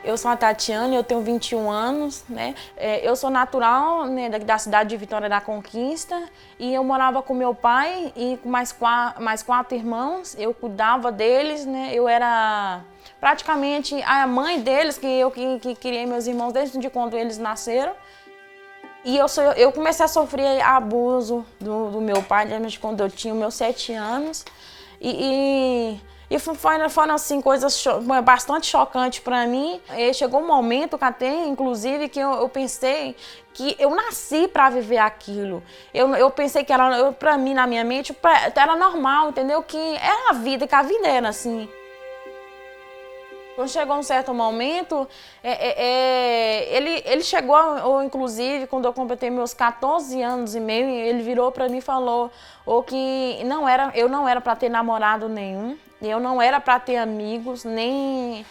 Eu sou a Tatiana, eu tenho 21 anos, né? Eu sou natural, né, da cidade de Vitória da Conquista e eu morava com meu pai e com mais quatro irmãos. Eu cuidava deles, né? Eu era praticamente a mãe deles, que criei meus irmãos desde quando eles nasceram. E eu comecei a sofrer abuso do meu pai desde quando eu tinha meus 7 anos. E foram assim, coisas bastante chocantes para mim. E chegou um momento que até, inclusive, que eu pensei que eu nasci para viver aquilo. Eu pensei que era, para mim, na minha mente, era normal, entendeu? Que era a vida, que a vida era assim. Quando chegou um certo momento, ele chegou, ou inclusive, quando eu completei meus 14 anos e meio, ele virou para mim e falou que eu não era para ter namorado nenhum, eu não era para ter amigos, nem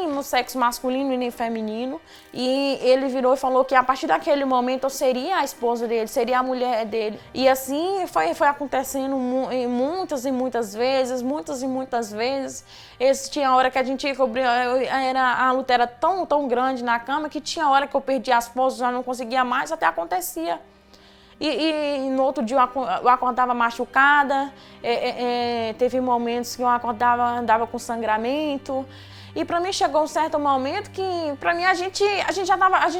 no sexo masculino e nem feminino. E ele virou e falou que a partir daquele momento eu seria a esposa dele, seria a mulher dele. E assim foi acontecendo muitas e muitas vezes, Tinha hora que a gente a luta era tão grande na cama que tinha hora que eu perdia as forças, já não conseguia mais, até acontecia. E no outro dia eu acordava machucada, teve momentos que eu andava com sangramento. E para mim chegou um certo momento que, para mim, a gente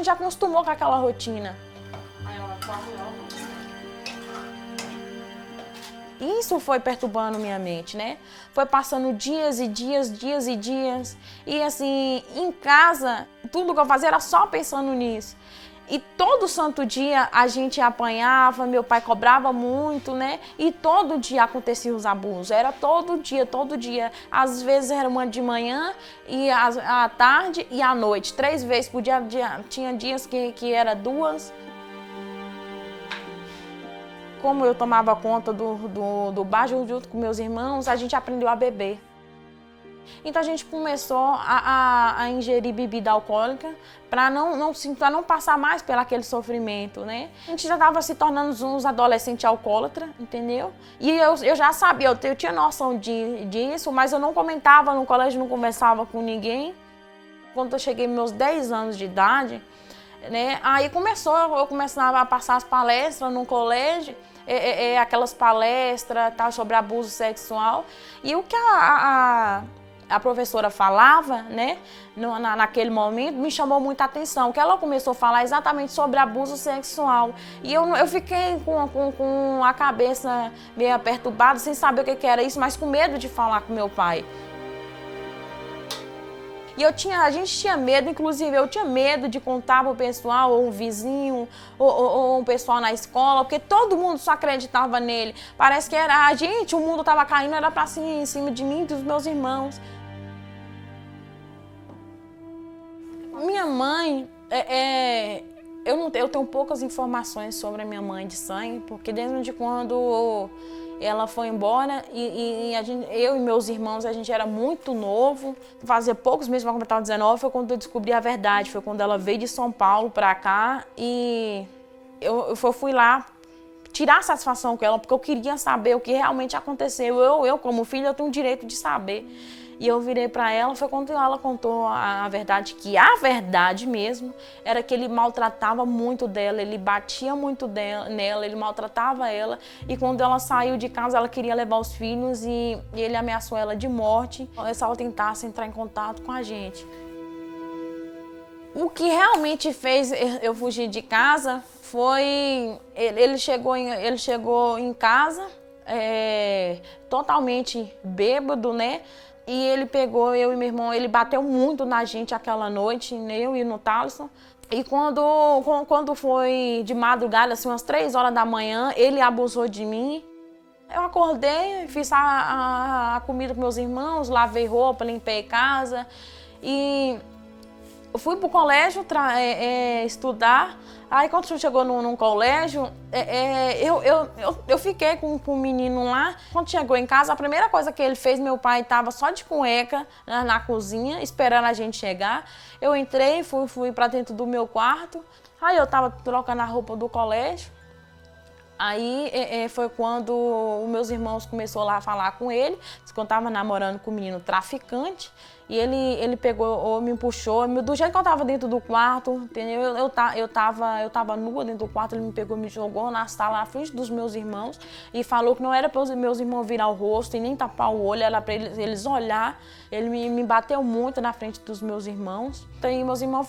já acostumou com aquela rotina. Isso foi perturbando minha mente, né? Foi passando dias e dias. E assim, em casa, tudo que eu fazia era só pensando nisso. E todo santo dia a gente apanhava, meu pai cobrava muito, né? E todo dia aconteciam os abusos, era todo dia. Às vezes era uma de manhã, e à tarde e à noite, 3 vezes por dia. Tinha dias que era 2. Como eu tomava conta do bar junto com meus irmãos, a gente aprendeu a beber. Então a gente começou a ingerir bebida alcoólica para não passar mais pelo aquele sofrimento, né? A gente já estava se tornando uns adolescentes alcoólatras, entendeu? E eu já sabia, eu tinha noção disso, mas eu não comentava no colégio, não conversava com ninguém. Quando eu cheguei meus 10 anos de idade, né? Aí eu começava a passar as palestras no colégio, aquelas palestras tal, sobre abuso sexual. E o que a professora falava, né, naquele momento, me chamou muita atenção, que ela começou a falar exatamente sobre abuso sexual. E eu fiquei com a cabeça meio perturbada, sem saber o que era isso, mas com medo de falar com meu pai. E a gente tinha medo, inclusive eu tinha medo de contar para o pessoal, ou um vizinho, ou um pessoal na escola, porque todo mundo só acreditava nele. Parece que era a gente, o mundo estava caindo, era para cima, em cima de mim e dos meus irmãos. Minha mãe, eu tenho poucas informações sobre a minha mãe de sangue, porque desde quando ela foi embora eu e meus irmãos, a gente era muito novo, fazia poucos meses para completar 19, foi quando eu descobri a verdade, foi quando ela veio de São Paulo para cá e eu fui lá tirar satisfação com ela, porque eu queria saber o que realmente aconteceu. Eu como filha, eu tenho o direito de saber. E eu virei para ela, foi quando ela contou a verdade, que a verdade mesmo era que ele maltratava muito dela, ele batia muito nela, ele maltratava ela. E quando ela saiu de casa, ela queria levar os filhos e ele ameaçou ela de morte se ela tentasse entrar em contato com a gente. O que realmente fez eu fugir de casa foi... Ele chegou em casa totalmente bêbado, né? E ele pegou eu e meu irmão, ele bateu muito na gente aquela noite, eu e no Thaleson. E quando foi de madrugada, assim, umas 3 horas da manhã, ele abusou de mim. Eu acordei, fiz a comida para meus irmãos, lavei roupa, limpei casa e fui pro colégio estudar. Aí quando chegou num colégio, eu fiquei com o menino lá. Quando chegou em casa, a primeira coisa que ele fez, meu pai estava só de cueca na cozinha, esperando a gente chegar. Eu entrei, fui para dentro do meu quarto. Aí eu estava trocando a roupa do colégio. Aí foi quando os meus irmãos começaram lá a falar com ele, que eu estava namorando com um menino traficante. E ele pegou, me puxou, do jeito que eu tava dentro do quarto, entendeu? Eu tava nua dentro do quarto, ele me pegou, me jogou na sala, na frente dos meus irmãos e falou que não era para os meus irmãos virar o rosto e nem tapar o olho, era para eles olhar. Ele me bateu muito na frente dos meus irmãos. Então, meus irmãos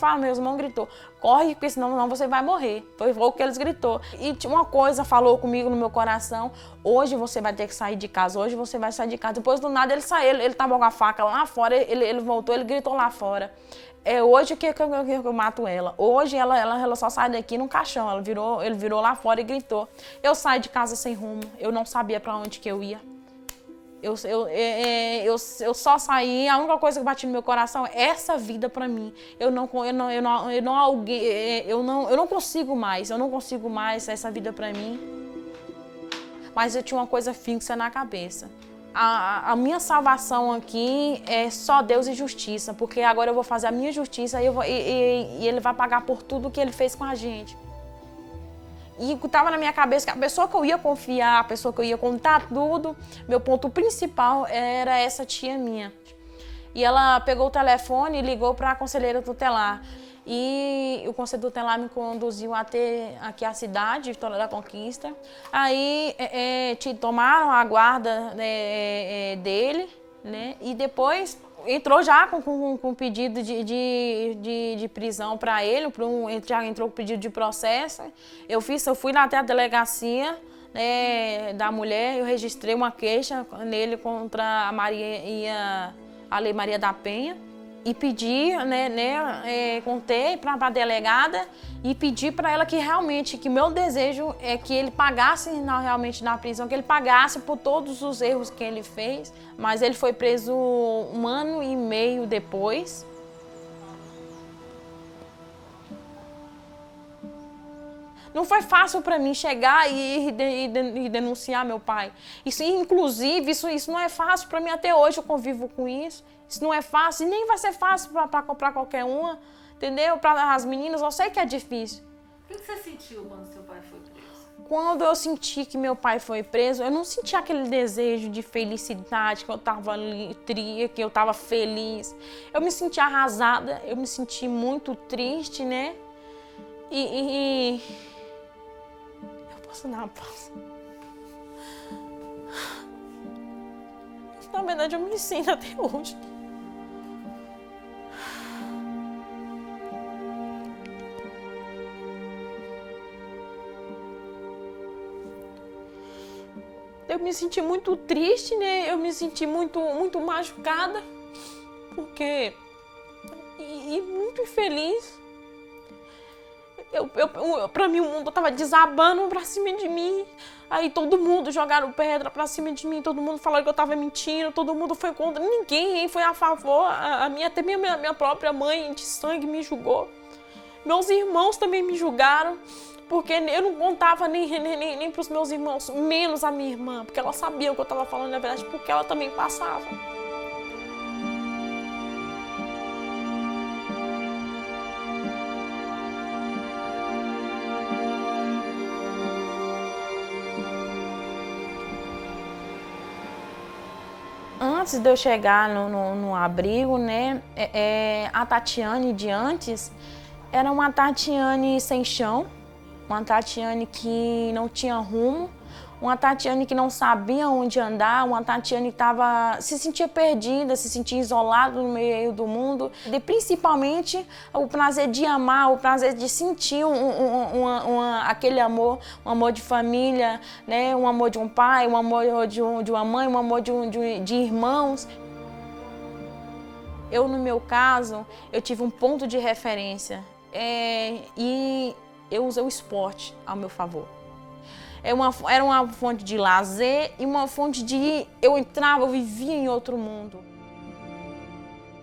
gritou, corre, porque senão você vai morrer. Foi o que eles gritou. E uma coisa falou comigo no meu coração, hoje você vai ter que sair de casa, hoje você vai sair de casa. Depois do nada ele saiu, ele tava com a faca lá fora, ele voltou, ele gritou lá fora. É hoje que eu mato ela. Hoje ela só sai daqui no caixão. Ele virou lá fora e gritou. Eu saí de casa sem rumo, eu não sabia para onde que eu ia. Eu só saí, a única coisa que bati no meu coração é essa vida para mim. Eu não consigo mais essa vida para mim. Mas eu tinha uma coisa fixa na cabeça. A minha salvação aqui é só Deus e justiça, porque agora eu vou fazer a minha justiça e Ele vai pagar por tudo que Ele fez com a gente. E estava na minha cabeça que a pessoa que eu ia confiar, a pessoa que eu ia contar tudo, meu ponto principal era essa tia minha. E ela pegou o telefone e ligou para a conselheira tutelar. E o conselho tutelar me conduziu até aqui a cidade, Vitória da Conquista. Aí tomaram a guarda dele, né? E depois entrou já com pedido de prisão para ele, já entrou com pedido de processo. Eu fui lá até a delegacia, né, da mulher, eu registrei uma queixa nele contra a Lei Maria da Penha. E pedi, contei para a delegada e pedi para ela que meu desejo é que ele pagasse realmente na prisão, que ele pagasse por todos os erros que ele fez. Mas ele foi preso 1 ano e meio depois. Não foi fácil para mim chegar e denunciar meu pai. Inclusive, isso não é fácil para mim até hoje, eu convivo com isso. Isso não é fácil e nem vai ser fácil para qualquer uma, entendeu? Para as meninas, eu sei que é difícil. O que você sentiu quando seu pai foi preso? Quando eu senti que meu pai foi preso, eu não senti aquele desejo de felicidade, que eu estava que eu estava feliz. Eu me senti arrasada, eu me senti muito triste, né? Eu posso dar uma pausa? Na verdade, eu me sinto até hoje. Eu me senti muito triste, né? Eu me senti muito machucada, porque e muito infeliz. Pra mim o mundo tava desabando pra cima de mim. Aí todo mundo jogaram pedra pra cima de mim, todo mundo falou que eu tava mentindo, todo mundo foi contra, ninguém foi a favor. Até minha própria mãe de sangue me julgou. Meus irmãos também me julgaram, porque eu não contava nem pros meus irmãos, menos a minha irmã, porque ela sabia o que eu tava falando na verdade, porque ela também passava. Antes de eu chegar no abrigo, né, a Tatiane de antes era uma Tatiane sem chão, uma Tatiane que não tinha rumo, uma Tatiane que não sabia onde andar, uma Tatiane que se sentia perdida, se sentia isolada no meio do mundo. E principalmente o prazer de amar, o prazer de sentir aquele amor, um amor de família, né? Um amor de um pai, um amor de uma mãe, um amor de irmãos. Eu, no meu caso, eu tive um ponto de referência e eu usei o esporte ao meu favor. Era uma fonte de lazer e uma fonte eu entrava, eu vivia em outro mundo.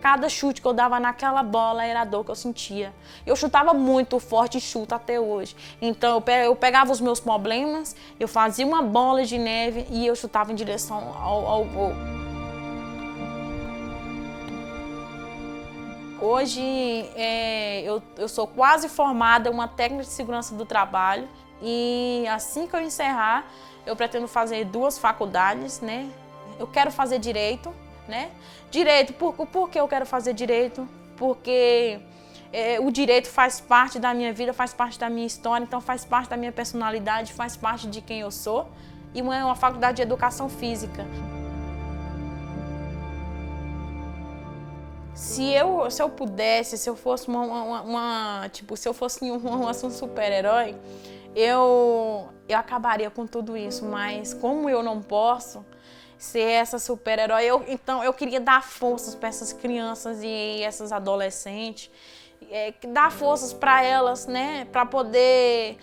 Cada chute que eu dava naquela bola era a dor que eu sentia. Eu chutava muito forte e chuto até hoje. Então eu pegava os meus problemas, eu fazia uma bola de neve e eu chutava em direção ao gol. Hoje eu sou quase formada uma técnica de segurança do trabalho. E assim que eu encerrar, eu pretendo fazer 2 faculdades, né? Eu quero fazer direito, né? Direito, por que eu quero fazer direito? Porque o direito faz parte da minha vida, faz parte da minha história, então faz parte da minha personalidade, faz parte de quem eu sou. E é uma faculdade de educação física. Se eu pudesse, se eu fosse se eu fosse um super-herói, eu acabaria com tudo isso, mas como eu não posso ser essa super-herói, então eu queria dar forças para essas crianças e essas adolescentes, dar forças para elas, né, para poder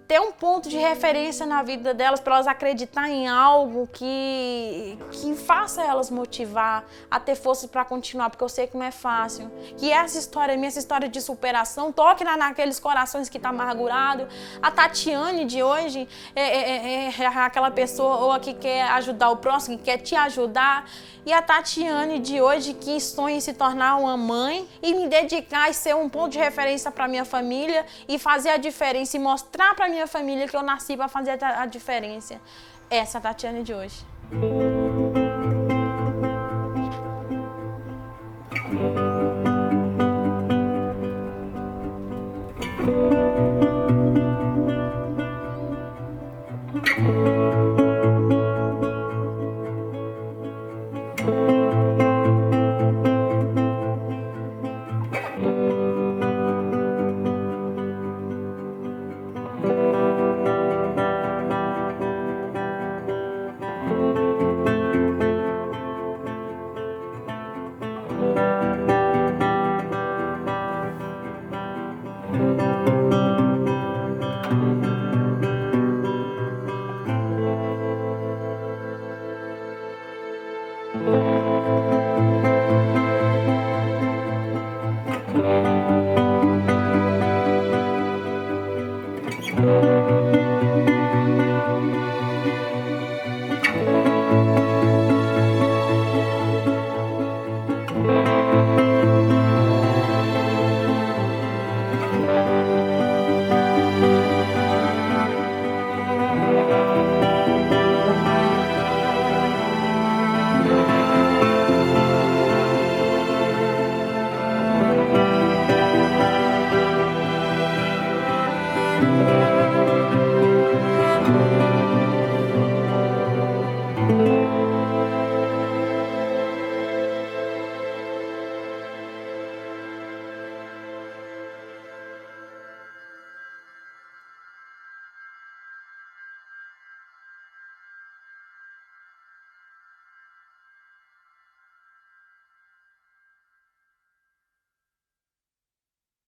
ter um ponto de referência na vida delas, para elas acreditarem em algo que faça elas motivar a ter forças para continuar, porque eu sei que não é fácil. Que essa história de superação, toque naqueles corações que estão amargurados. A Tatiane de hoje é aquela pessoa que quer ajudar o próximo, que quer te ajudar. E a Tatiane de hoje que sonha em se tornar uma mãe e me dedicar e ser um ponto de referência para minha família e fazer a diferença e mostrar para minha família que eu nasci para fazer a diferença. Essa é a Tatiane de hoje.